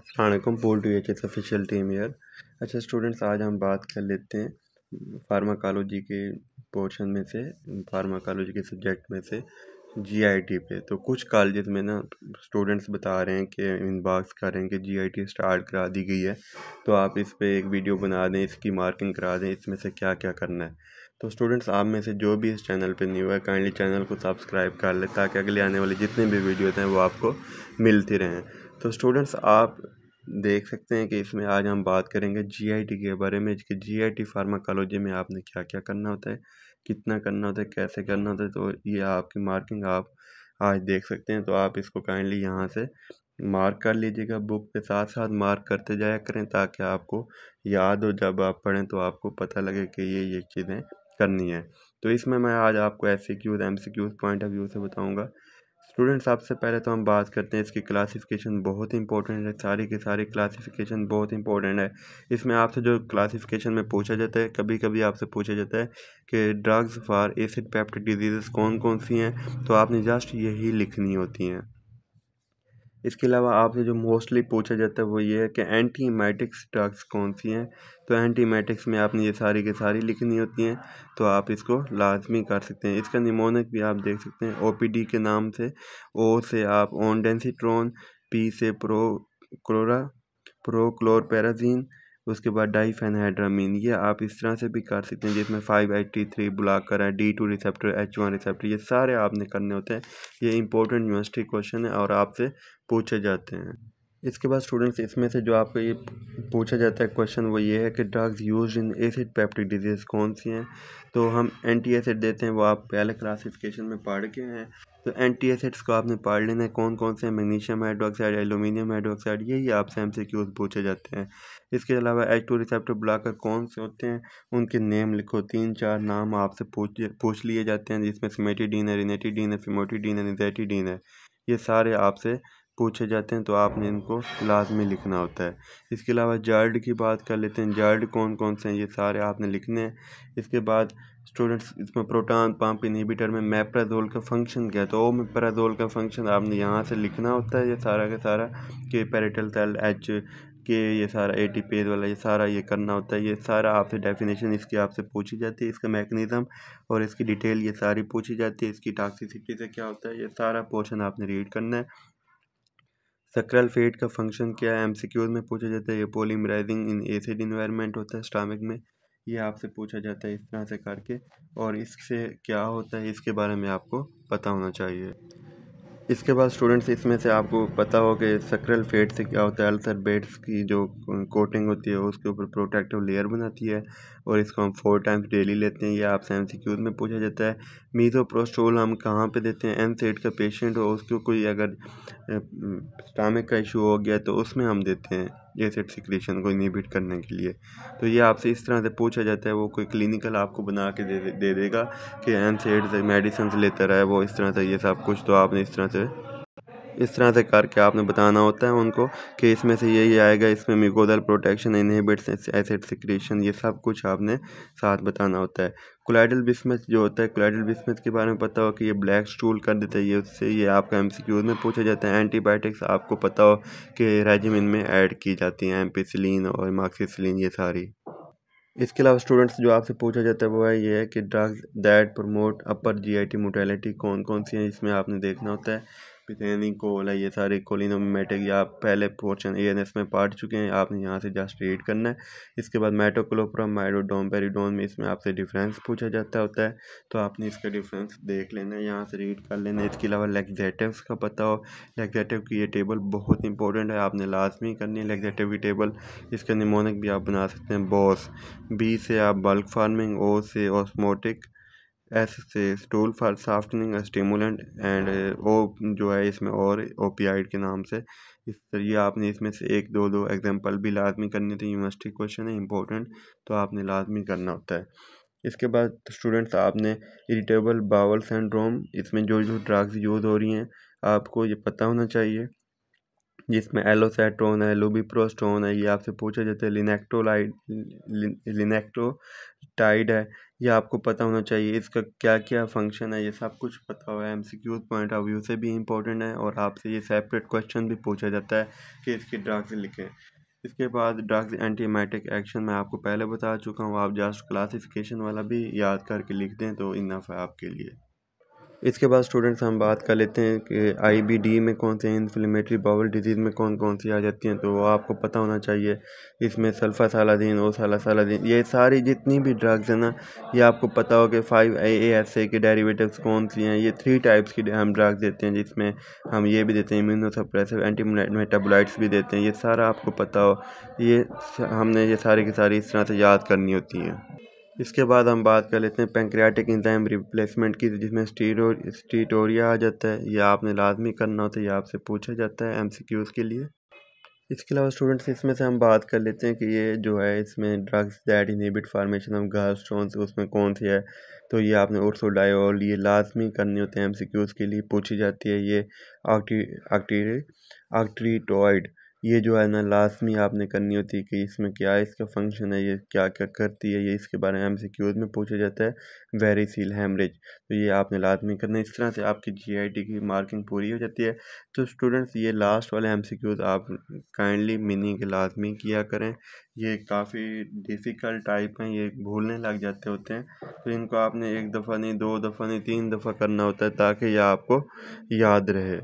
अस्सलाम वालेकुम। Poll to H S official team year. अच्छा स्टूडेंट्स, आज हम बात कर लेते हैं फार्माकोलॉजी के पोर्शन में से, फार्माकोलॉजी के सब्जेक्ट में से जीआईटी पे। तो कुछ कॉलेजेस में ना स्टूडेंट्स बता रहे हैं कि इनबॉक्स कर रहे हैं कि जीआईटी स्टार्ट करा दी गई है, तो आप इस पे एक वीडियो बना दें, इसकी मार्किंग करा दें, इसमें से क्या क्या करना है। तो स्टूडेंट्स, आप में से जो भी इस चैनल पे न्यू है, काइंडली चैनल को सब्सक्राइब कर ले ताकि अगले आने वाले जितने भी वीडियोज़ हैं वो आपको मिलती रहें। तो स्टूडेंट्स, आप देख सकते हैं कि इसमें आज हम बात करेंगे जीआईटी के बारे में कि जीआईटी फार्माकोलॉजी में आपने क्या क्या करना होता है, कितना करना होता है, कैसे करना होता है। तो ये आपकी मार्किंग आप आज देख सकते हैं। तो आप इसको काइंडली यहाँ से मार्क कर लीजिएगा, बुक के साथ साथ मार्क करते जाया करें ताकि आपको याद हो, जब आप पढ़ें तो आपको पता लगे कि ये चीज़ें करनी है। तो इसमें मैं आज आपको एमसीक्यूज पॉइंट ऑफ व्यू से बताऊँगा। स्टूडेंट्स, सबसे पहले तो हम बात करते हैं इसकी क्लासिफिकेशन। बहुत इंपॉर्टेंट है, सारी की सारी क्लासिफिकेशन बहुत इंपॉर्टेंट है। इसमें आपसे जो क्लासिफिकेशन में पूछा जाता है, कभी कभी आपसे पूछा जाता है कि drugs for acid peptic disease कौन कौन सी हैं, तो आपने जस्ट यही लिखनी होती हैं। इसके अलावा आपसे जो मोस्टली पूछा जाता है वो ये है कि एंटीमाइटिक्स ड्रग्स कौन सी हैं, तो एंटीमाइटिक्स में आपने ये सारी की सारी लिखनी होती हैं। तो आप इसको लाजमी कर सकते हैं। इसका निमोनिक भी आप देख सकते हैं ओपीडी के नाम से। ओ से आप ओनडेंसिट्रोन, पी से प्रोक्लोरपेराजीन, उसके बाद डाइफेनहाइड्रामीन। ये आप इस तरह से भी कर सकते हैं, जिसमें 5-HT3 ब्लॉकर है, D2 रिसेप्टर, H1 रिसेप्टर, ये सारे आपने करने होते हैं। ये इंपॉर्टेंट यूनिवर्सिटी क्वेश्चन है और आपसे पूछे जाते हैं। इसके बाद स्टूडेंट्स, इसमें से जो आपको ये पूछा जाता है क्वेश्चन वो ये है कि drugs used in acid peptic disease कौन सी हैं। तो हम एंटी एसिड देते हैं, वो आप पहले क्लासिफिकेशन में पढ़ के हैं। तो एंटी एसिड्स को आपने पढ़ लेना है कौन कौन से हैं। मैग्नीशियम हाइड्रोक्साइड, एल्यूमिनियम हाइड्रोक्साइड, यही आपसे एमसीक्यूज पूछे जाते हैं। इसके अलावा H2 रिसेप्टर ब्लॉकर कौन से होते हैं, उनके नेम लिखो। 3-4 नाम आपसे पूछ लिए जाते हैं, जिसमें सिमेटिडीन है, रिनेटिडीन है, फिमोटिडीन है, निज़ेटिडीन है। ये सारे आपसे पूछे जाते हैं, तो आपने इनको लाजमी लिखना होता है। इसके अलावा जार्ड की बात कर लेते हैं। जार्ड कौन कौन से हैं, ये सारे आपने लिखने हैं। इसके बाद स्टूडेंट्स, इसमें प्रोटॉन पंप इनहिबिटर में मेप्राजोल का फंक्शन क्या है, तो ओमेप्राजोल का फंक्शन आपने यहाँ से लिखना होता है। ये सारा का सारा कि पेरिटल सेल एच के, ये सारा एटीपेज वाला, ये सारा ये करना होता है। ये सारा आपसे डेफिनेशन इसकी आपसे पूछी जाती है, इसका मैकेनिज़्म और इसकी डिटेल ये सारी पूछी जाती है। इसकी टॉक्सिसिटी से क्या होता है, ये सारा पोर्शन आपने रीड करना है। सक्राल फेट का फंक्शन क्या है, एमसीक्यूज में पूछा जाता है। ये पॉलीमराइजिंग इन एसिड इन्वायरमेंट होता है स्टमक में, ये आपसे पूछा जाता है इस तरह से करके। और इससे क्या होता है इसके बारे में आपको पता होना चाहिए। इसके बाद स्टूडेंट्स, इसमें से आपको पता हो कि सक्राल फेट से क्या होता है। अल्सर बेड्स की जो कोटिंग होती है उसके ऊपर प्रोटेक्टिव लेयर बनाती है और इसको हम 4 टाइम्स डेली लेते हैं। ये आपसे एमसीक्यूज में पूछा जाता है। मीज़ोप्रोस्टोल हम कहाँ पे देते हैं, एनसेड का पेशेंट हो, उसको कोई अगर स्टमक का इशू हो गया तो उसमें हम देते हैं एसिड सिक्रीशन को इनहिबिट करने के लिए। तो ये आपसे इस तरह से पूछा जाता है। वो कोई क्लिनिकल आपको बना के दे देगा कि एनसेड से मेडिसिन लेता रहा है वो, इस तरह से ये सब कुछ। तो आपने इस तरह से करके आपने बताना होता है उनको कि इसमें से यही आएगा, इसमें म्यूकोडल प्रोटेक्शन, इनहिबिट्स एसिड सिक्रीशन, ये सब कुछ आपने साथ बताना होता है। कोलाइडल बिस्मथ जो होता है, कोलाइडल बिस्मथ के बारे में पता हो कि ये ब्लैक स्टूल कर देता है, ये उससे ये आपका एमसीक्यूज में पूछा जाता है। एंटीबायोटिक्स आपको पता हो कि रेजिमेन में ऐड की जाती हैं, एम्पिसिलिन और एमॉक्सिसिलिन, ये सारी। इसके अलावा स्टूडेंट्स, जो आपसे पूछा जाता है वो है ये है कि drugs that promote upper GIT motility कौन कौन सी हैं, इसमें आपने देखना होता है। पिथेनिन कोल है, ये सारे कोलिनोमिमेटिक, ये आप पहले पोर्शन एएनएस में पढ़ चुके हैं, आपने यहाँ से जस्ट रीड करना है। इसके बाद मेटोक्लोप्रम, माइडोडोम, पेरिडोन में इसमें आपसे डिफरेंस पूछा जाता होता है, तो आपने इसका डिफरेंस देख लेना है, यहाँ से रीड कर लेना है। इसके अलावा लैक्सेटिव्स का पता हो, लैक्सेटिव की ये टेबल बहुत इंपॉर्टेंट है, आपने लाजमी करनी है लैक्सेटिव की टेबल। इसका निमोनिक भी आप बना सकते हैं, बॉस। बी से आप बल्क फार्मिंग, ओ से ऑस्मोटिक, एस से stool for softening stimulant and O जो है इसमें और ओपियाइड के नाम से। इस तरीके आपने इसमें से 1-2 एग्जांपल भी लाजमी करने थे, यूनिवर्सिटी क्वेश्चन है इंपॉर्टेंट, तो आपने लाजमी करना होता है। इसके बाद स्टूडेंट्स, आपने इरिटेबल बाउल सिंड्रोम, इसमें जो जो ड्रग्स यूज़ हो रही हैं आपको ये पता होना चाहिए। जिसमें एलोसेट्रोन है, लुबिप्रोस्टोन है, ये आपसे पूछा जाता है। लिनेक्टोटाइड है, ये आपको पता होना चाहिए इसका क्या क्या फंक्शन है, ये सब कुछ पता हुआ है। MCQ पॉइंट ऑफ व्यू से भी इम्पोर्टेंट है और आपसे ये सेपरेट क्वेश्चन भी पूछा जाता है कि इसके ड्रग्स लिखें। इसके बाद ड्रग्स एंटीमाइटिक एक्शन मैं आपको पहले बता चुका हूँ, आप जस्ट क्लासिफिकेशन वाला भी याद करके लिख दें तो इनफ है आपके लिए। इसके बाद स्टूडेंट्स हम बात कर लेते हैं कि IBD में कौन से इन्फ्लेमेटरी बाउल डिजीज़ में कौन कौन सी आ जाती हैं, तो वो आपको पता होना चाहिए। इसमें सल्फासालादीन, ओसालासालादीन, ये सारी जितनी भी ड्रग्स हैं ना, ये आपको पता हो कि 5-ASA के डेरिवेटिव्स कौन सी हैं। ये 3 टाइप्स की हम ड्रग्स देते हैं, जिसमें हम ये भी देते हैं इम्यूनोसप्रेसिव, एंटी मेटाबोलाइट्स भी देते हैं। ये सारा आपको पता हो, ये हमने ये सारी की सारी इस तरह से याद करनी होती हैं। इसके बाद हम बात कर लेते हैं पैंक्रियाटिक एंजाइम रिप्लेसमेंट की, जिसमें स्टीटोरिया आ जाता है। ये आपने लाजमी करना होता है, ये आपसे पूछा जाता है MCQs के लिए। इसके अलावा स्टूडेंट्स इसमें से हम बात कर लेते हैं कि ये जो है इसमें drugs that inhibit formation of gallstones उसमें कौन सी है, तो ये आपने उर्सोडायोल, ये लाजमी करनी होते हैं, MCQs के लिए पूछी जाती है। ये ऑक्ट्रीटोइड, ये जो है ना लाजमी आपने करनी होती है कि इसमें क्या है, इसका फंक्शन है, ये क्या क्या करती है, ये इसके बारे में MCQs में पूछा जाता है। वेरिसिल हेमरेज, तो ये आपने लाजमी करना है। इस तरह से आपकी GIT की मार्किंग पूरी हो जाती है। तो स्टूडेंट्स ये लास्ट वाले MCQs आप काइंडली मीनिंग के लाजमी किया करें, ये काफ़ी डिफ़िकल्ट टाइप हैं, ये भूलने लग जाते होते हैं, तो इनको आपने 1 दफ़ा नहीं, 2 दफ़ा नहीं, 3 दफ़ा करना होता है ताकि यह आपको याद रहे।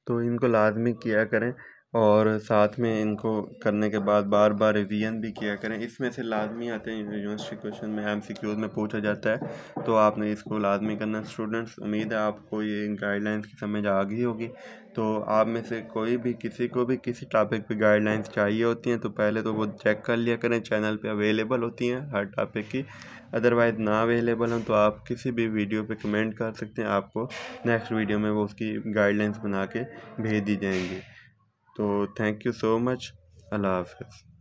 तो इनको लाजमी किया करें और साथ में इनको करने के बाद बार बार रिवीजन भी किया करें। इसमें से लाजमी आते हैं यूनिवर्सिटी क्वेश्चन में, MCQs में पूछा जाता है, तो आपने इसको लाजमी करना। स्टूडेंट्स उम्मीद है आपको ये गाइडलाइंस की समझ आ गई होगी। तो आप में से कोई भी किसी को भी किसी टॉपिक पे गाइडलाइंस चाहिए होती हैं तो पहले तो वो चेक कर लिया करें, चैनल पे अवेलेबल होती हैं हर टॉपिक की। अदरवाइज़ ना अवेलेबल हों तो आप किसी भी वीडियो पे कमेंट कर सकते हैं, आपको नेक्स्ट वीडियो में वो उसकी गाइडलाइंस बना के भेज दी जाएंगी। तो थैंक यू सो मच। अल्लाह हाफ़िज़।